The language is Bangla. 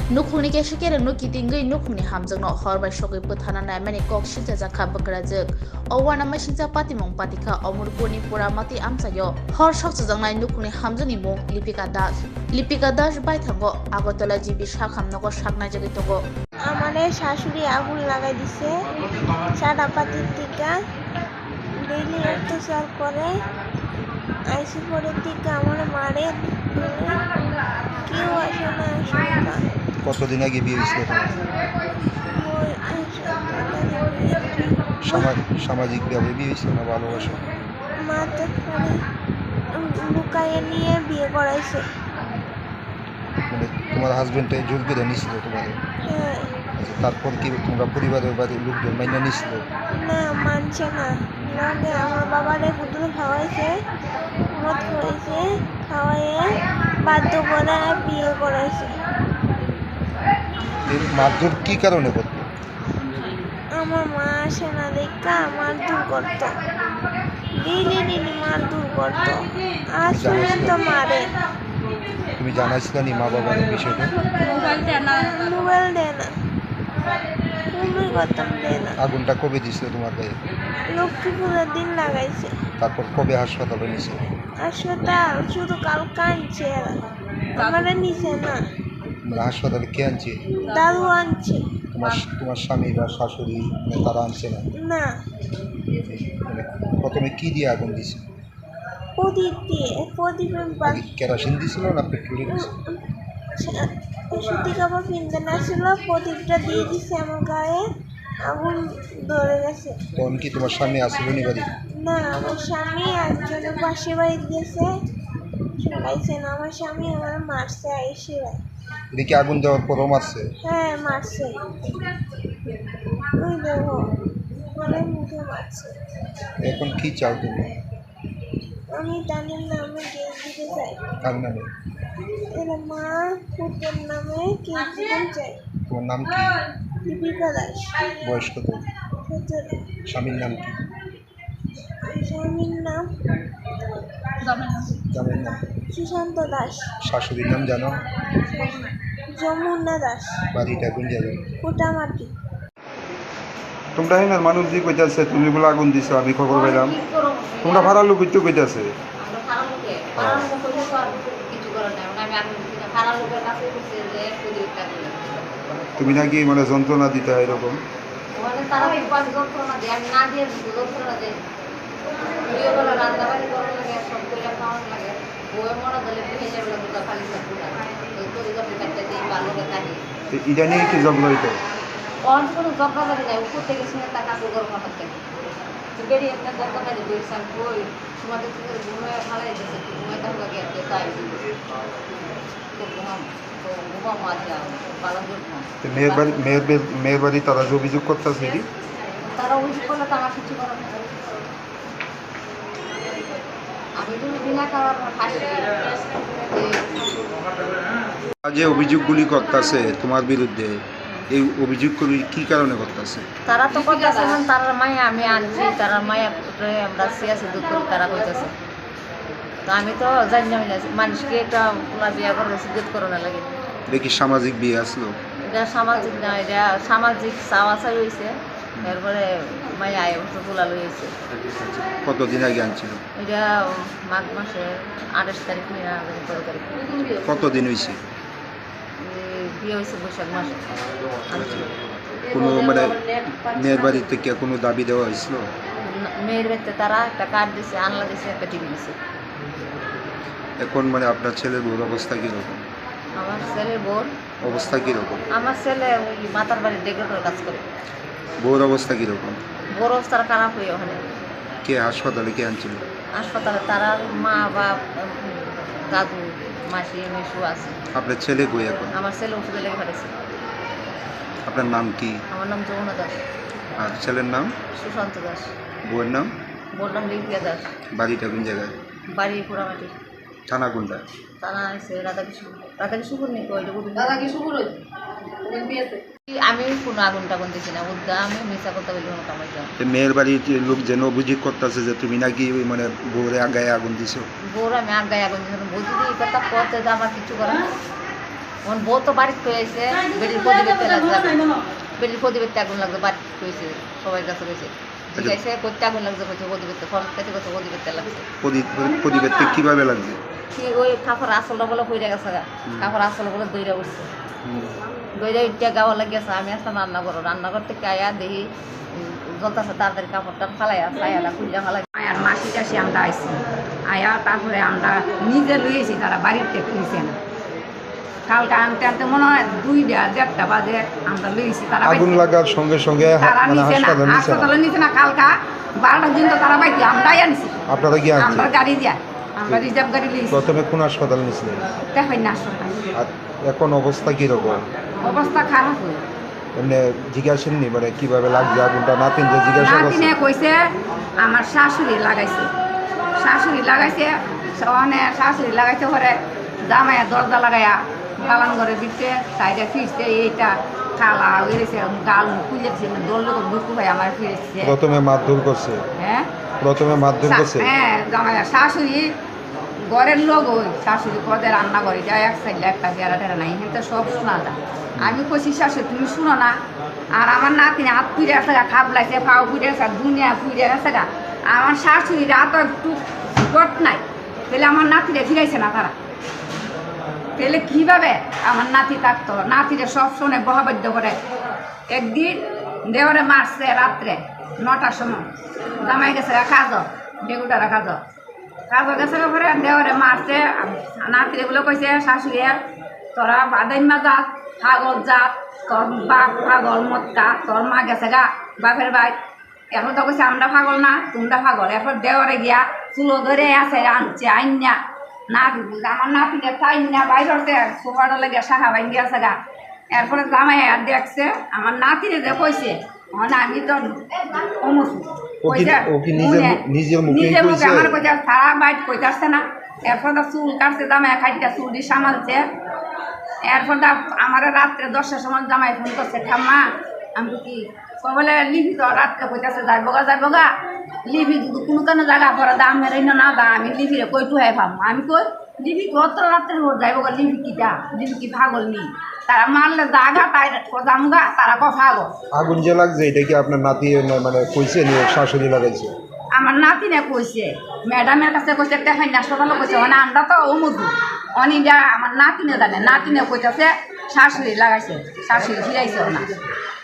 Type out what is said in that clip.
Nukhungni ke shikere nuki tingui nukhungni hamjang no horbai shogai puthana nai mani kok shinja jakha bakrajak owana mashinja patimong patika omurpurni puramati amsayo hor shokjang nai nukhungni hamjani mong Lipika Das bai thango Agotala jibi shakhamnago shaknai jagi togo আমারে শাশুড়ি আগুন লাগাই দিছে সাদা পাতির টিকা ডেইলি অত্যাচার করে আইসি পরে টিকা আমার মারে কেউ আসে না আসে কতদিন আগে বিয়ে হয়েছিল সামাজিকভাবে বিয়ে হয়েছিল না ভালোবাসা মাতে পরে লুকাইয়ে নিয়ে বিয়ে করাইছে মানে তোমার হাজবেন্ডে জোর করে নিছিল তোমাদের হ্যাঁ আচ্ছা, তারপর কি তোমরা পরিবারের বাড়ির লোকজন মাইনা নিছিল না মানছে না লাগে আমার বাবারে পুতুল খাওয়াইছে মদ খাওয়াইছে খাওয়াইয়ে বাধ্য করে বিয়ে করাইছে এই মারধর কি কারণে করতো আমার মা আসে না দেখা মারধর করতো ডেইলি মারধর করতো আজ পর্যন্ত মারে তুমি জানাইছিলে নি মা বাবার এই বিষয়টা মোবাইল দেয় না কোনোই করতাম দেয় না আগুনটা কবে দিছিল তোমার গায়ে লক্ষ্মী পূজার দিন লাগাইছে তারপর কবে হাসপাতালে নিছে হাসপাতাল শুধু কাল কাঁদছে এরা আমারে নিছে না মানে হাসপাতালে কে আনছে দাদু আনছে তোমার স্বামী বা শাশুড়ি মানে তারা আনছে না না মানে প্রথমে কি দিয়ে আগুন দিছে প্রদীপ দিয়ে প্রদীপের আগে কেরোসিন দিছিল না পেট্রোল দিছিল সুতি কাপড় কিনতে না ছিল প্রদীপটা দিয়ে দিছে আমার গায়ে আগুন ধরে গেছে তখন কি তোমার স্বামী আসছিল নি বাড়ি না আমার স্বামী একজনের পাশে বাড়ি গেছে শুনাইছে না আমার স্বামী আমার মারছে আইসে এটা কি আগুন দেওয়ার পরও মারছে হ্যাঁ মারছে ওই দেখো মানে মুখে মারছে এখন কি চাও তুমি আমি তাদের নামে কেস দিতে চাই কার নামে এরা মা পুত্রের নামে কেস দিতে চাই তোমার নাম কি দীপিকা দাস বয়স কত 17 স্বামীর নাম কি স্বামীর নাম জামের নাম সুশান্ত দাস শাশুড়ির নাম জানো যমুনা দাস বাড়িটা কোন জায়গায় কোটামাটি তোমরা হেনার মানুষ যে কইতাছে তুমি বলে আগুন দিছো আমি খবর পেলাম তোমরা ভাড়া লোক তো কইতাছে তুমি নাকি মানে যন্ত্রণা দিতে এরকম এটা নিয়ে কি ঝগড়া হইতো কোনো জগা লাগে যায় উপর থেকে শুনে টাকা গরম থাকে বেরিয়ে একটা দরকার কাজে বইসান কই তোমাদের থেকে ঘুমে ভালাই দিয়েছে ঘুমে তার লাগে একটা তাই তো ঘুমা মার যাও পালন মেয়ের বাড়ি তারা যে অভিযোগ করতেছে তারা অভিযোগ করলে তো আমার কিছু করার নেই আমি তো বিনা খাওয়ার হাসি যে অভিযোগগুলি করতেছে তোমার বিরুদ্ধে এই অভিযোগগুলি কি কারণে করতেছে তারা তো করতেছে তার মায়া আমি আনছি তারা মায়া পুত্রে আমরা সিয়াসি দুঃখ করি তারা করতেছে তো আমি তো জানি না মানুষকে একটা পুরা বিয়া করে সিদ্ধ করানো লাগে এটা কি সামাজিক বিয়ে আসলো এটা সামাজিক না এটা সামাজিক চাওয়াচাই হয়েছে এরপরে মায়া আয় বছর তোলা লইছে কতদিন আগে আনছিল এটা মাঘ মাসের 28 তারিখ নিয়ে 13 তারিখ কতদিন হয়েছে বিয়ে হয়েছে বৈশাখ মাসে কোনো মানে মেয়ের বাড়ি থেকে কোনো দাবি দেওয়া হয়েছিল মেয়ের বাড়িতে তারা একটা কার্ড দিছে আনলা দিছে একটা টিভি দিছে এখন মানে আপনার ছেলের বউর অবস্থা কীরকম আমার ছেলের বোর অবস্থা কীরকম আমার ছেলে ওই মাতার বাড়ির ডেকোরেটর কাজ করে বউর অবস্থা কীরকম বড় অবস্থার খারাপ হয়ে ওখানে কে হাসপাতালে কে আনছিল হাসপাতালে তারা মা বাপ দাদু মাসি মেসু আছে আপনার ছেলে কই এখন আমার ছেলে ওষুধে লেগে পাঠাইছে আপনার নাম কি আমার নাম যমুনা দাস আর ছেলের নাম সুশান্ত দাস বউয়ের নাম বললাম লিপিয়া দাস বাড়িটা কোন জায়গায় বাড়ি পুরামাটি থানা কোনটা তারা আছে রাধাকৃষ্ণপুর নেই আমি কোনো আগুন টাগুন দিছি না উদ্যা আমি মিশা করতে বলি কোনো কামাই যাও মেয়ের বাড়ির লোক যেন অভিযোগ করতেছে যে তুমি নাকি মানে বউরে আগায় আগুন দিছো বউর আমি আগায় আগুন দিয়েছিলাম বউ যদি এই কথা করতে তো আমার কিছু করার নেই ও এখন বউ তো বাড়িতে হয়েছে বেডির প্রতিবেদতে লাগবে বেডির প্রতিবেদতে আগুন লাগবে বাড়িতে হয়েছে সবাই কাছে গেছে জিজ্ঞাসা করতে আগুন লাগছে কইছে প্রতিবেদতে ফোন খেতে কত প্রতিবেদতে লাগছে প্রতিবেদতে কিভাবে লাগছে? কি ওই কাপড় আসলটা বলে হয়ে গেছে গা কাপড় আসল বলে দইরা উঠছে দইরা উঠতে গাওয়া লাগিয়েছে আমি আসলাম রান্নাঘর থেকে আয়া দেখি জ্বলতেছে তাড়াতাড়ি কাপড়টা ফালাইয়া ছায়াটা খুললে ফালাই আর মাসি টাসি আমরা আইসি আয়া তারপরে আমরা নিজে লইয়েছি তারা বাড়িতে কিনছে না কালকে আনতে আনতে মনে হয় 2:30 বাজে আমরা লইয়েছি তারা আগুন লাগার সঙ্গে সঙ্গে তারা মানে নিচে না হাসপাতালে নিচে না কালকা 12টার দিন তো তারা বাইতে আমরাই আনছি আপনারা কি আনছেন? আমরা গাড়ি দিয়া আমরা রিজার্ভ গাড়ি লইছি প্রথমে কোন হাসপাতাল নিয়েছিলেন? দেখাই না হাসপাতাল আর এখন অবস্থা কিরকম? অবস্থা খারাপ হয়ে এমনি জিজ্ঞাসেননি মানে কিভাবে লাগছে আগুনটা? নাতিন যে জিজ্ঞাসা করছে নাতিনে কইছে আমার শাশুড়ি লাগাইছে শাশুড়ি লাগাইছে পরে জামাইয়া দরজা লাগাইয়া বালান ঘরে দিচ্ছে সাইডে ফিরছে এইটা খালা হয়েছে গাল খুলেছে দল লোক দুঃখ হয় আমার ফিরেছে প্রথমে মারধর করছে? হ্যাঁ প্রথমে মারধর করছে? হ্যাঁ জামাইয়া শাশুড়ি ঘরের লোক ওই শাশুড়ি পদে রান্না করে যায় এক সাইডে একটা বেড়া টেরা নাই কিন্তু সব শোনা যায় আমি কইছি শাশুড়ি তুমি শুনো না আর আমার নাতিনে হাত পুড়ে আছে গা খাবলাইছে পাও পুড়ে আছে দুনিয়া পুড়ে আছে গা আমার শাশুড়ির হাত একটু গট নাই তাহলে আমার নাতিরে ফিরাইছে না তারা তাহলে কীভাবে আমার নাতি থাকতো নাতিরে সব শোনে বহাবাদ্য করে একদিন দেওয়ারে মারছে রাত্রে 9টার সময় জামাই গেছে কাজ বেগুটারা কাজ গেছে পরে দেওয়ারে মারছে নাতিরে বলে কইছে শাশুড়ি তোরা বাদাইমা জাত পাগল জাত তোর বাপ পাগল মতকা তোর মা গেছে গা বাপের ভাই এখন তো কইছে আমরা পাগল না তোমরা পাগল এরপর দেওয়ারে গিয়া চুলো ধরে আছে আনছে আইনা নাতি আমার নাতিটা তাই না বাইরে সোফাটা লেগে শাখা ভাঙ্গি আছে গা এরপরে জামাই আর দেখছে আমার নাতিরে যে কইছে মানে আমি তো নিজের মুখে আমার কইছে সারা বাইট কইতাছে না এরপর তো চুল কাটছে জামাই খাইটা চুল দিয়ে সামালছে এরপর আমার রাত্রে 10টার সময় জামাই ফোন করছে ঠাম্মা আমি কি বলে লিভি তো রাত্রে কইতাছে যাইব গা লিভি যদি কোনো কোনো জায়গা পরে দাম মেরে না দা আমি লিভিরে কই টুহাই পাবো আমি কই লিভি কত রাত্রে যাইব গা লিভি কিটা লিভি কি পাগল নি তারা মারলে জাগা তাই জামগা তারা পাগল আগুন যে লাগছে এটা কি আপনার নাতি মানে কইছে নি শাশুড়ি লাগাইছে? আমার নাতিনে কইছে ম্যাডামের কাছে কইছে একটা হাসপাতালে কইছে মানে আমরা তো অমুধু অনিডা আমার নাতিনে জানে নাতিনে কইতাছে শাশুড়ি লাগাইছে শাশুড়ি ফিরাইছে না